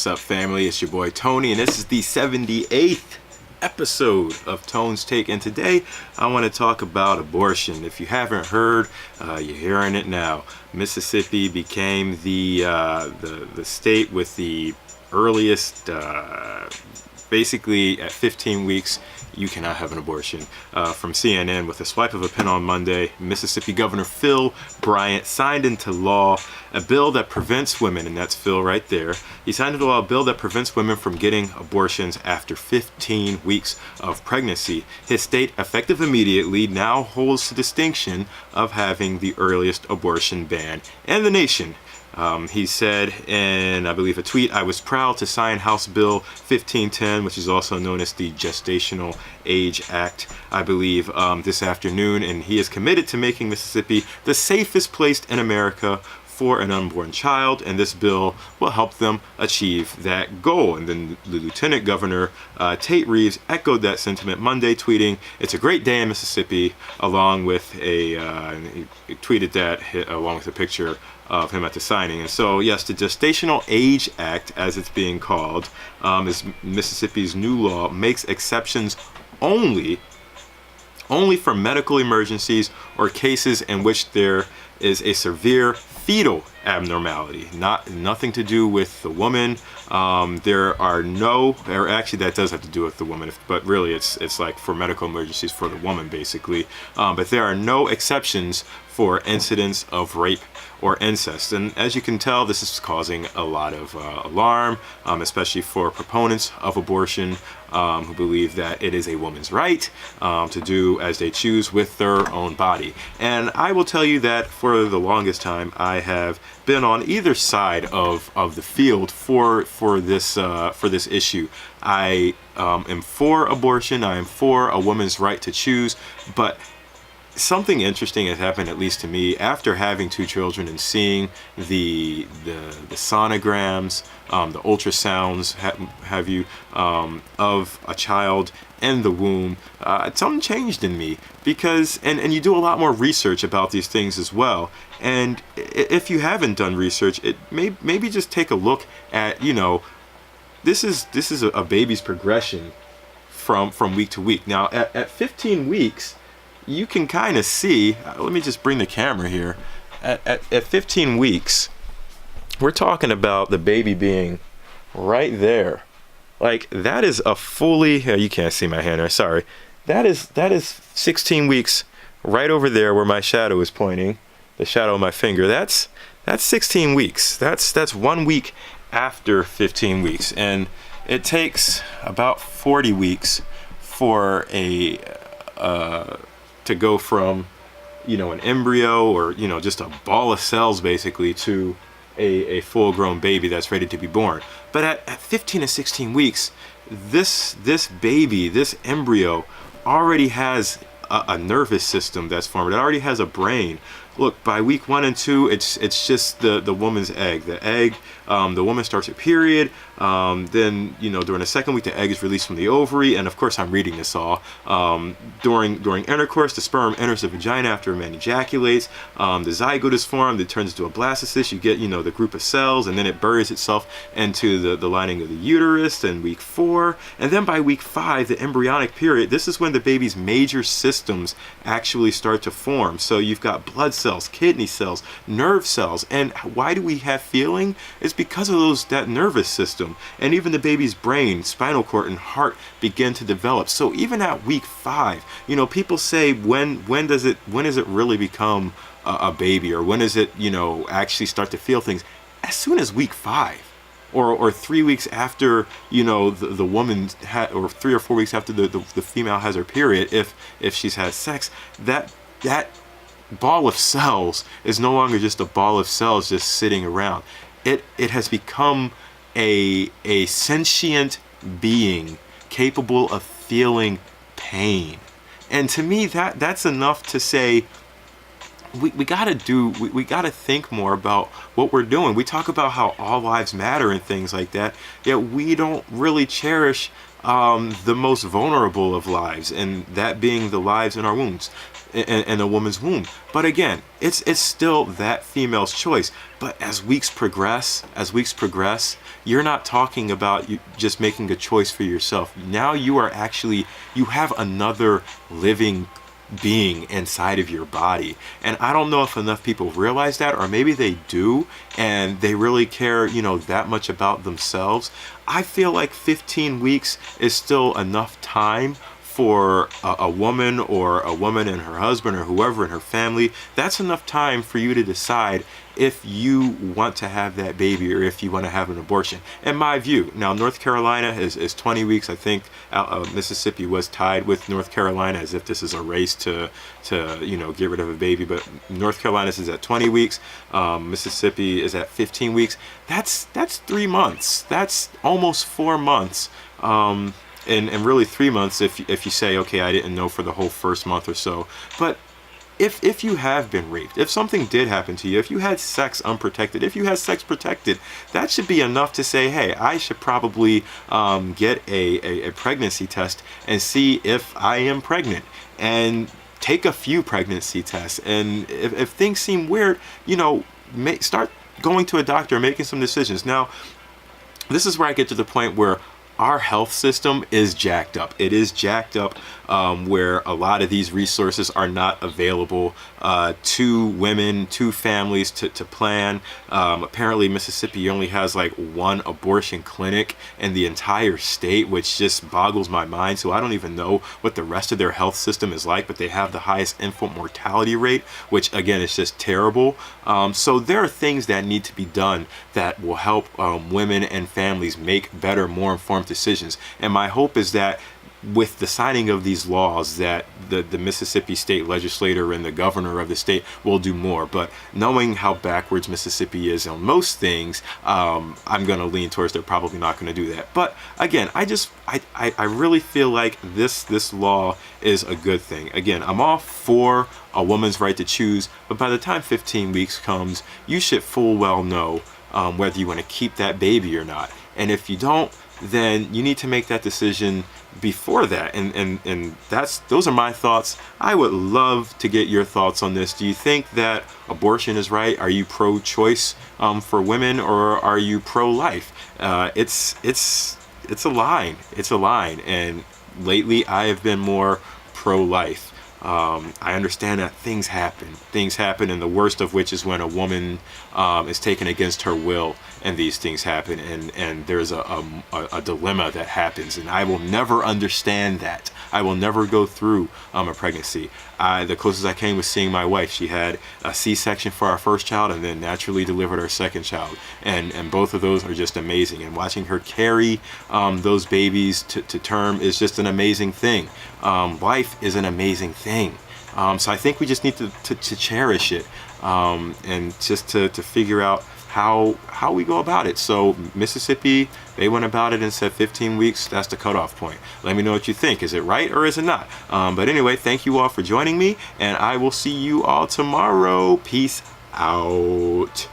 What's up, family? It's your boy Tony, and this is the 78th episode of Tone's Take. And today I want to talk about abortion. If you haven't heard, you're hearing it now. Mississippi became the state with the earliest, basically at 15 weeks, you cannot have an abortion. From CNN, with a swipe of a pen on Monday, Mississippi Governor Phil Bryant signed into law a bill that prevents women, and that's Phil right there. He signed into law a bill that prevents women from getting abortions after 15 weeks of pregnancy. His state, effective immediately, now holds the distinction of having the earliest abortion ban in the nation. He said in, I believe, a tweet, "I was proud to sign House Bill 1510, which is also known as the Gestational Age Act, I believe, this afternoon." And he is committed to making Mississippi the safest place in America for an unborn child, and this bill will help them achieve that goal. And then the Lieutenant Governor, Tate Reeves, echoed that sentiment Monday, tweeting, "It's a great day in Mississippi," along with he tweeted that along with a picture of him at the signing. And so, yes, the Gestational Age Act, as it's being called, is Mississippi's new law, makes exceptions only for medical emergencies or cases in which there is a severe fetal abnormality, nothing to do with the woman. There are no, or actually that does have to do with the woman, but really it's like for medical emergencies for the woman, basically. But there are no exceptions for incidents of rape or incest. And as you can tell, this is causing a lot of alarm, especially for proponents of abortion, who believe that it is a woman's right to do as they choose with their own body. And I will tell you that for the longest time, I have been on either side of the field for this issue. I am for abortion. I am for a woman's right to choose, but something interesting has happened, at least to me, after having two children and seeing the sonograms, the ultrasounds, have you, of a child in the womb. Something changed in me, because and you do a lot more research about these things as well. And if you haven't done research, it maybe just take a look at, this is a baby's progression from week to week. Now at 15 weeks, you can kind of see, let me just bring the camera here. At 15 weeks, we're talking about the baby being right there. Like, that is a fully, you can't see my hand there, sorry. That is 16 weeks right over there where my shadow is pointing, the shadow of my finger. That's 16 weeks. That's 1 week after 15 weeks. And it takes about 40 weeks for to go from, an embryo or, just a ball of cells basically to a full-grown baby that's ready to be born. But at 15 and 16 weeks, this baby, this embryo, already has a nervous system that's formed. It already has a brain. Look, by week 1 and 2, it's just the woman's egg. The egg, the woman starts her period. Then, during the second week, the egg is released from the ovary. And of course, I'm reading this all. During intercourse, the sperm enters the vagina after a man ejaculates. The zygote is formed. It turns into a blastocyst. You get, the group of cells, and then it buries itself into the lining of the uterus in week 4. And then by week 5, the embryonic period, this is when the baby's major systems actually start to form. So you've got blood cells, kidney cells, nerve cells. And why do we have feeling? It's because of that nervous system. And even the baby's brain, spinal cord, and heart begin to develop. So even at week 5, people say, when does it really become a baby, or when does it actually start to feel things? As soon as week 5, or 3 weeks after the woman or 3 or 4 weeks after the female has her period, if she's had sex, that ball of cells is no longer just a ball of cells just sitting around. It has become a sentient being capable of feeling pain. And to me, that's enough to say we gotta think more about what we're doing. We talk about how all lives matter and things like that, yet we don't really cherish the most vulnerable of lives, and that being the lives in our wombs. in a woman's womb. But again, it's still that female's choice. But as weeks progress, you're not talking about you just making a choice for yourself. Now you have another living being inside of your body. And I don't know if enough people realize that, or maybe they do and they really care, that much about themselves. I feel like 15 weeks is still enough time for a woman, or a woman and her husband, or whoever in her family. That's enough time for you to decide if you want to have that baby, or if you want to have an abortion, in my view. Now, North Carolina is 20 weeks. I think Mississippi was tied with North Carolina, as if this is a race to get rid of a baby. But North Carolina is at 20 weeks. Mississippi is at 15 weeks. That's 3 months. That's almost 4 months. And really 3 months if you say, okay, I didn't know for the whole first month or so. But if you have been raped, if something did happen to you, if you had sex unprotected, if you had sex protected, that should be enough to say, hey, I should probably get a pregnancy test and see if I am pregnant, and take a few pregnancy tests. And if things seem weird, start going to a doctor, making some decisions. Now, this is where I get to the point where our health system is jacked up. It is jacked up, where a lot of these resources are not available to women, to families to plan. Apparently Mississippi only has like 1 abortion clinic in the entire state, which just boggles my mind. So I don't even know what the rest of their health system is like, but they have the highest infant mortality rate, which again is just terrible. So there are things that need to be done that will help women and families make better, more informed decisions. And my hope is that with the signing of these laws, that the Mississippi state legislator and the governor of the state will do more. But knowing how backwards Mississippi is on most things, I'm going to lean towards they're probably not going to do that. But again, I really feel like this law is a good thing. Again, I'm all for a woman's right to choose, but by the time 15 weeks comes, you should full well know whether you want to keep that baby or not. And if you don't, then you need to make that decision before that. And those are my thoughts. I would love to get your thoughts on this. Do you think that abortion is right? Are you pro-choice for women, or are you pro-life? It's a line. It's a line. And lately I have been more pro-life. I understand that things happen, and the worst of which is when a woman is taken against her will, and these things happen, and there's a dilemma that happens, and I will never understand that. I will never go through a pregnancy. The closest I came was seeing my wife. She had a C-section for our first child, and then naturally delivered our second child, and both of those are just amazing. And watching her carry those babies to term is just an amazing thing. Life is an amazing thing. So I think we just need to cherish it, and just to figure out how we go about it. So Mississippi, they went about it and said 15 weeks, that's the cutoff point. Let me know what you think. Is it right or is it not? But anyway, thank you all for joining me, and I will see you all tomorrow. Peace out.